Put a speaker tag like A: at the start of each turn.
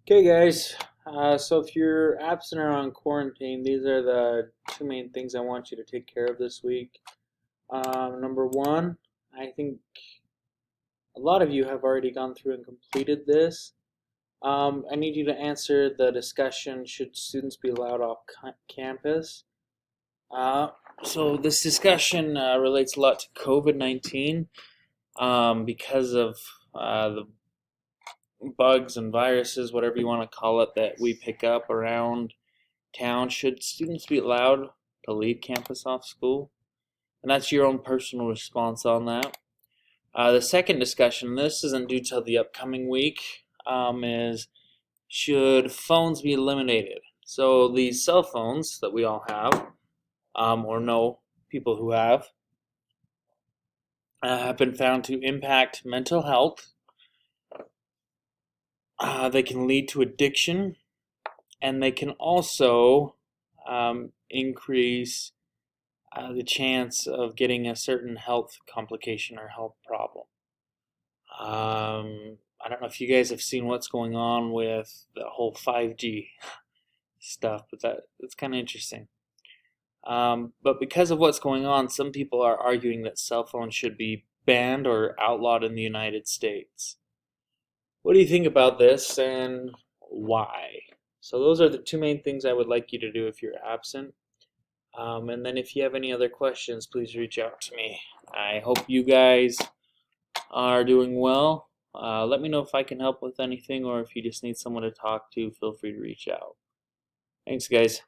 A: Okay, guys. So if you're absent or on quarantine, these are the two main things I want you to take care of this week. Number one, I think a lot of you have already gone through and completed this. I need you to answer the discussion: should students be allowed off campus? Uh, so this discussion relates a lot to COVID-19 because of the bugs and viruses, whatever you want to call it, that we pick up around town. Should students be allowed to leave campus off school? And that's your own personal response on that. The second discussion, this isn't due till the upcoming week, is should phones be eliminated? So these cell phones that we all have, or know people who have been found to impact mental health. They can lead to addiction, and they can also increase the chance of getting a certain health complication or health problem. I don't know if you guys have seen what's going on with the whole 5G stuff, but that's kind of interesting. But because of what's going on, some people are arguing that cell phones should be banned or outlawed in the United States. What do you think about this and why? So those are the two main things I would like you to do if you're absent. And then if you have any other questions, please reach out to me. I hope you guys are doing well. Let me know if I can help with anything or if you just need someone to talk to, feel free to reach out. Thanks, guys.